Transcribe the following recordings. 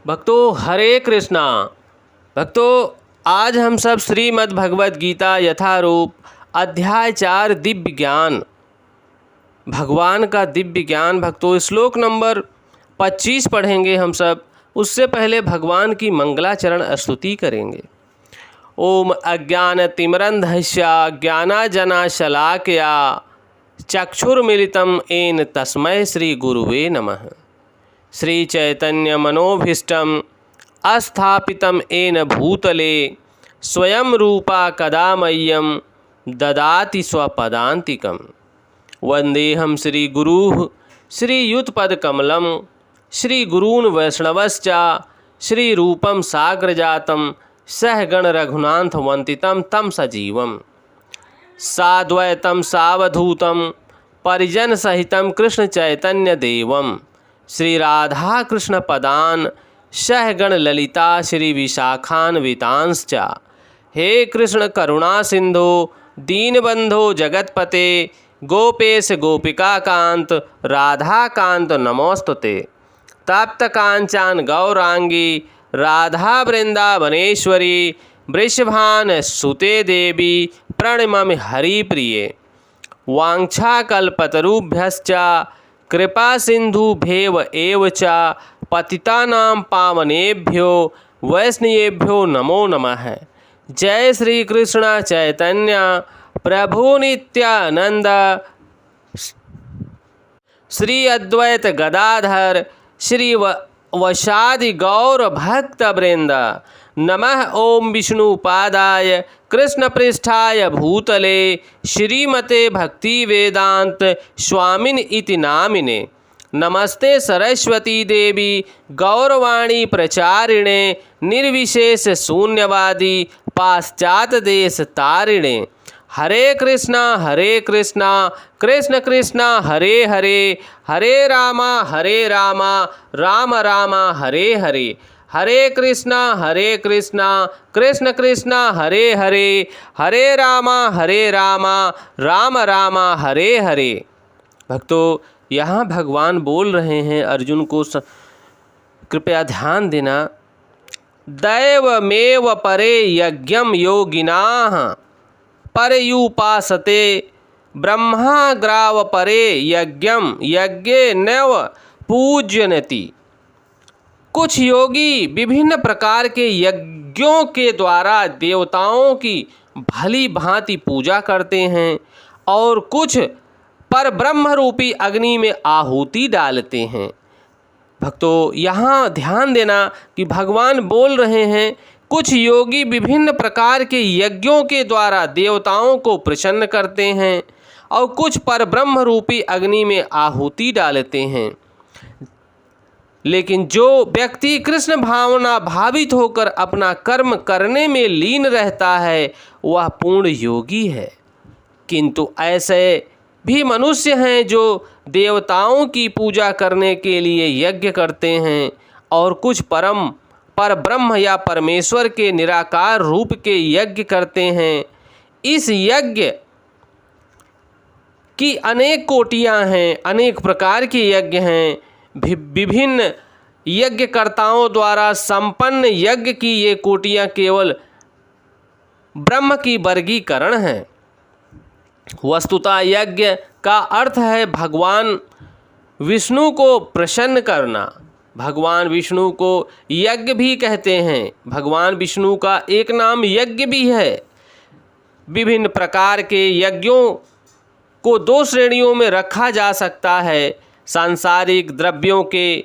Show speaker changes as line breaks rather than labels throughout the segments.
भक्तों हरे कृष्णा। भक्तों आज हम सब श्रीमद् भगवद गीता यथारूप अध्याय 4 दिव्य ज्ञान, भगवान का दिव्य ज्ञान भक्तों श्लोक नंबर 25 पढ़ेंगे हम सब। उससे पहले भगवान की मंगलाचरण स्तुति करेंगे। ओम अज्ञानतिमिरन्धस्य ज्ञानांजनशलाकया चक्षुर्मिलितं येन तस्मै श्री गुरुवे नमः। श्री चैतन्य मनोभीष्टं अस्थापितं येन भूतले स्वयं रूपा कदा मह्यं ददाति स्वपदान्तिकं। वन्देहं श्री गुरुः श्रीयुतपदकमलं श्री गुरून् वैष्णवश्च श्री रूपं साग्रजातं सहगण रघुनाथ वन्दितं तं सजीवं साद्वैतं सावधूतं परिजन सहितं कृष्ण चैतन्य देवं श्री राधा कृष्ण पदान सहगण ललिता श्री विशाखान्वितांश्च। हे कृष्ण करुणा सिंधु दीनबंधो जगतपते गोपेश गोपिकाकांत राधाकांत नमोस्तुते। तप्त कांचन गौरांगी राधा वृंदावनेश्वरी वृषभान सुते देवी प्रणमामि हरिप्रिये। वाञ्छाकल्पतरुभ्यश्च कृपा सिंधुभ्येव एव च पतितानां पावनेभ्यो वैष्णवेभ्यो नमो नमः। जय श्री कृष्ण चैतन्य प्रभु नित्यानंद श्री अद्वैत गदाधर श्री वशादि गौर भक्त वृंद। नमः ओम विष्णुपादाय कृष्ण पृष्ठाय भूतले श्रीमते भक्ति वेदांत स्वामिन इति नामिने। नमस्ते सरस्वती देवी गौरवाणी प्रचारिणे निर्विशेष शून्यवादी पाश्चात देश तारिणे। हरे कृष्णा कृष्ण कृष्णा हरे हरे हरे रामा राम राम हरे हरे। हरे कृष्णा कृष्ण कृष्णा हरे हरे हरे रामा राम राम हरे हरे। भक्तों यहाँ भगवान बोल रहे हैं अर्जुन को, कृपया ध्यान देना। दैवमेव परे यज्ञं योगिनाः पर्युपासते ब्रह्माग्राव परे यज्ञं यज्ञे नैव पूज्यन्ति। कुछ योगी विभिन्न प्रकार के यज्ञों के द्वारा देवताओं की भली भांति पूजा करते हैं और कुछ पर ब्रह्म रूपी अग्नि में आहुति डालते हैं। भक्तों यहाँ ध्यान देना कि भगवान बोल रहे हैं कुछ योगी विभिन्न प्रकार के यज्ञों के द्वारा देवताओं को प्रसन्न करते हैं और कुछ पर ब्रह्म रूपी अग्नि में आहुति डालते हैं। लेकिन जो व्यक्ति कृष्ण भावना भावित होकर अपना कर्म करने में लीन रहता है वह पूर्ण योगी है। किंतु ऐसे भी मनुष्य हैं जो देवताओं की पूजा करने के लिए यज्ञ करते हैं और कुछ पर ब्रह्म या परमेश्वर के निराकार रूप के यज्ञ करते हैं। इस यज्ञ की अनेक कोटियां हैं, अनेक प्रकार के यज्ञ हैं। विभिन्न यज्ञकर्ताओं द्वारा संपन्न यज्ञ की ये कोटियां केवल ब्रह्म की वर्गीकरण है। वस्तुतः यज्ञ का अर्थ है भगवान विष्णु को प्रसन्न करना। भगवान विष्णु को यज्ञ भी कहते हैं। भगवान विष्णु का एक नाम यज्ञ भी है। विभिन्न प्रकार के यज्ञों को दो श्रेणियों में रखा जा सकता है। सांसारिक द्रव्यों के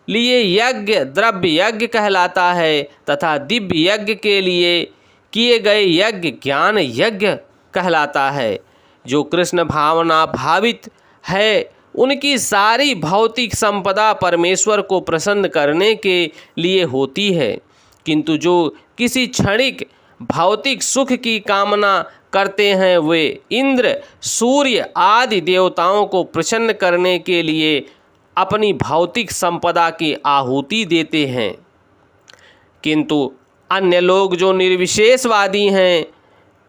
लिए यज्ञ द्रव्य यज्ञ कहलाता है तथा दिव्य यज्ञ के लिए किए गए यज्ञ ज्ञान यज्ञ कहलाता है। जो कृष्ण भावना भावित है उनकी सारी भौतिक संपदा परमेश्वर को प्रसन्न करने के लिए होती है, किंतु जो किसी क्षणिक भौतिक सुख की कामना करते हैं वे इंद्र सूर्य आदि देवताओं को प्रसन्न करने के लिए अपनी भौतिक संपदा की आहुति देते हैं। किंतु अन्य लोग जो निर्विशेषवादी हैं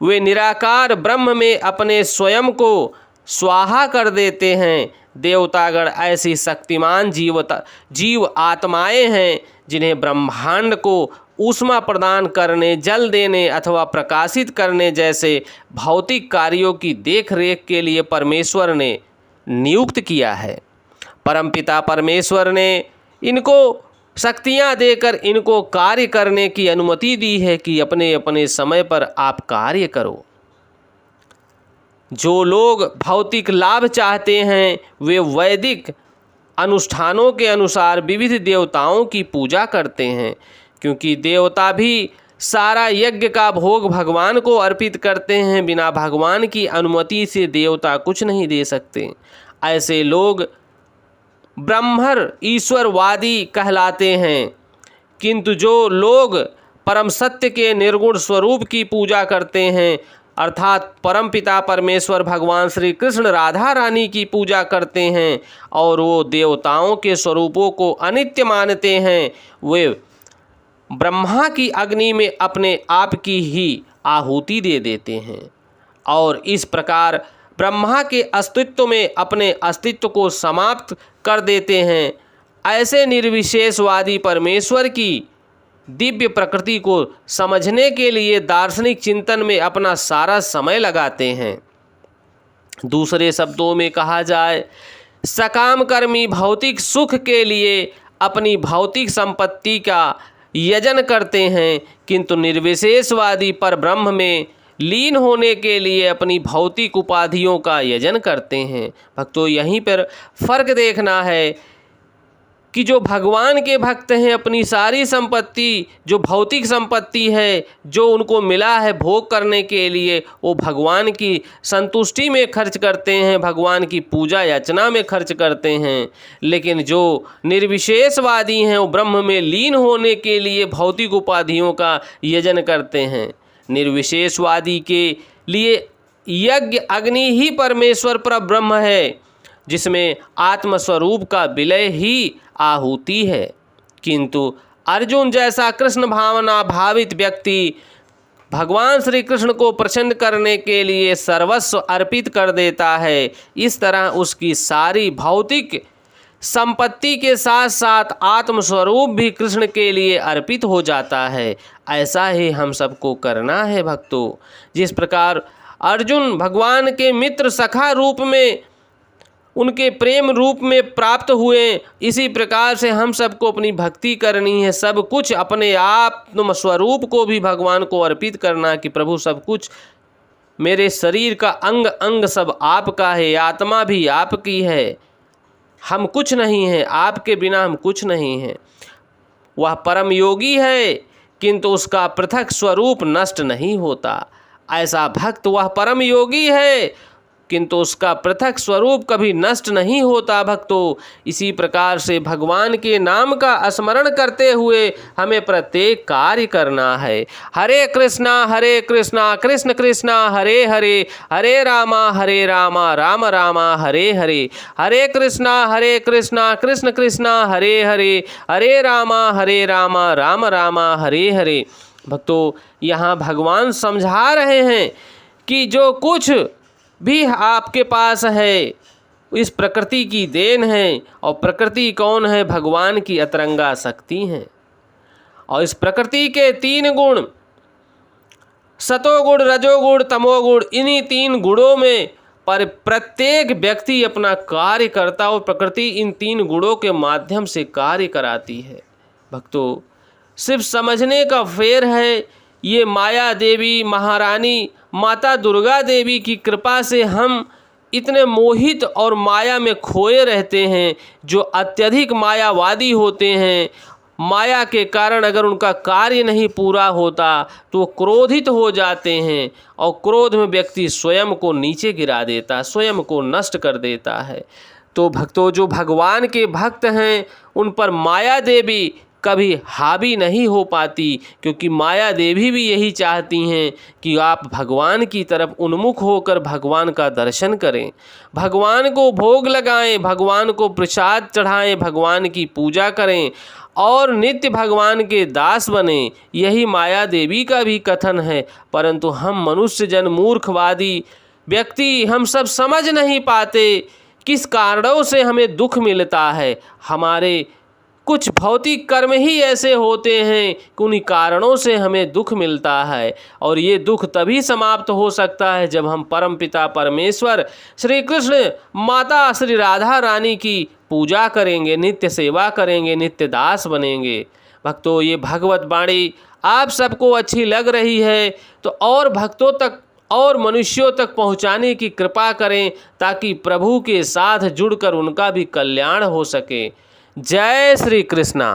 वे निराकार ब्रह्म में अपने स्वयं को स्वाहा कर देते हैं। देवतागण ऐसी शक्तिमान जीव आत्माएं हैं जिन्हें ब्रह्मांड को ऊष्मा प्रदान करने, जल देने अथवा प्रकाशित करने जैसे भौतिक कार्यों की देखरेख के लिए परमेश्वर ने नियुक्त किया है। परमपिता परमेश्वर ने इनको शक्तियाँ देकर इनको कार्य करने की अनुमति दी है कि अपने अपने समय पर आप कार्य करो। जो लोग भौतिक लाभ चाहते हैं वे वैदिक अनुष्ठानों के अनुसार विविध देवताओं की पूजा करते हैं, क्योंकि देवता भी सारा यज्ञ का भोग भगवान को अर्पित करते हैं। बिना भगवान की अनुमति से देवता कुछ नहीं दे सकते। ऐसे लोग ब्रह्मर ईश्वरवादी कहलाते हैं। किंतु जो लोग परम सत्य के निर्गुण स्वरूप की पूजा करते हैं, अर्थात परमपिता परमेश्वर भगवान श्री कृष्ण राधा रानी की पूजा करते हैं और वो देवताओं के स्वरूपों को अनित्य मानते हैं, वे ब्रह्मा की अग्नि में अपने आप की ही आहुति दे देते हैं और इस प्रकार ब्रह्मा के अस्तित्व में अपने अस्तित्व को समाप्त कर देते हैं। ऐसे निर्विशेषवादी परमेश्वर की दिव्य प्रकृति को समझने के लिए दार्शनिक चिंतन में अपना सारा समय लगाते हैं। दूसरे शब्दों में कहा जाए, सकाम कर्मी भौतिक सुख के लिए अपनी भौतिक संपत्ति का यजन करते हैं, किंतु निर्विशेषवादी पर ब्रह्म में लीन होने के लिए अपनी भौतिक उपाधियों का यजन करते हैं। भक्तों, यहीं पर फर्क देखना है कि जो भगवान के भक्त हैं अपनी सारी संपत्ति, जो भौतिक संपत्ति है जो उनको मिला है भोग करने के लिए, वो भगवान की संतुष्टि में खर्च करते हैं, भगवान की पूजा याचना में खर्च करते हैं। लेकिन जो निर्विशेषवादी हैं वो ब्रह्म में लीन होने के लिए भौतिक उपाधियों का यजन करते हैं। निर्विशेषवादी के लिए यज्ञ अग्नि ही परमेश्वर पर ब्रह्म है, जिसमें आत्मस्वरूप का विलय ही आहुति है। किंतु अर्जुन जैसा कृष्ण भावना भावित व्यक्ति भगवान श्री कृष्ण को प्रसन्न करने के लिए सर्वस्व अर्पित कर देता है। इस तरह उसकी सारी भौतिक संपत्ति के साथ साथ आत्मस्वरूप भी कृष्ण के लिए अर्पित हो जाता है। ऐसा ही हम सबको करना है भक्तों। जिस प्रकार अर्जुन भगवान के मित्र सखा रूप में, उनके प्रेम रूप में प्राप्त हुए, इसी प्रकार से हम सबको अपनी भक्ति करनी है। सब कुछ अपने आत्म स्वरूप को भी भगवान को अर्पित करना कि प्रभु सब कुछ, मेरे शरीर का अंग अंग सब आपका है, आत्मा भी आपकी है, हम कुछ नहीं हैं, आपके बिना हम कुछ नहीं हैं। वह परम योगी है किंतु उसका पृथक स्वरूप नष्ट नहीं होता। ऐसा भक्त वह परम योगी है किंतु उसका पृथक स्वरूप कभी नष्ट नहीं होता। भक्तों, इसी प्रकार से भगवान के नाम का स्मरण करते हुए हमें प्रत्येक कार्य करना है। हरे कृष्णा कृष्ण कृष्णा हरे हरे, हरे रामा राम रामा हरे हरे, हरे कृष्णा कृष्ण कृष्णा हरे हरे, हरे रामा राम रामा हरे हरे। भक्तों, यहाँ भगवान समझा रहे हैं कि जो कुछ भी आपके पास है इस प्रकृति की देन है, और प्रकृति कौन है? भगवान की अतरंगा शक्ति है। और इस प्रकृति के 3 गुण, सतोगुण, रजोगुण, तमोगुण, इन्हीं 3 गुणों में पर प्रत्येक व्यक्ति अपना कार्य करता और प्रकृति इन 3 गुणों के माध्यम से कार्य कराती है। भक्तों, सिर्फ समझने का फेर है। ये माया देवी महारानी माता दुर्गा देवी की कृपा से हम इतने मोहित और माया में खोए रहते हैं। जो अत्यधिक मायावादी होते हैं, माया के कारण अगर उनका कार्य नहीं पूरा होता तो वो क्रोधित हो जाते हैं, और क्रोध में व्यक्ति स्वयं को नीचे गिरा देता, स्वयं को नष्ट कर देता है। तो भक्तों, जो भगवान के भक्त हैं उन पर माया देवी कभी हावी नहीं हो पाती, क्योंकि माया देवी भी यही चाहती हैं कि आप भगवान की तरफ उन्मुख होकर भगवान का दर्शन करें, भगवान को भोग लगाएं, भगवान को प्रसाद चढ़ाएं, भगवान की पूजा करें और नित्य भगवान के दास बने। यही माया देवी का भी कथन है। परंतु हम मनुष्य जन मूर्खवादी व्यक्ति हम सब समझ नहीं पाते किस कारणों से हमें दुख मिलता है। हमारे कुछ भौतिक कर्म ही ऐसे होते हैं कि उन्हीं कारणों से हमें दुख मिलता है, और ये दुख तभी समाप्त हो सकता है जब हम परमपिता परमेश्वर श्री कृष्ण माता श्री राधा रानी की पूजा करेंगे, नित्य सेवा करेंगे, नित्य दास बनेंगे। भक्तों, ये भगवत वाणी आप सबको अच्छी लग रही है तो और भक्तों तक और मनुष्यों तक पहुंचाने की कृपा करें, ताकि प्रभु के साथ जुड़कर उनका भी कल्याण हो सके। जय श्री कृष्णा।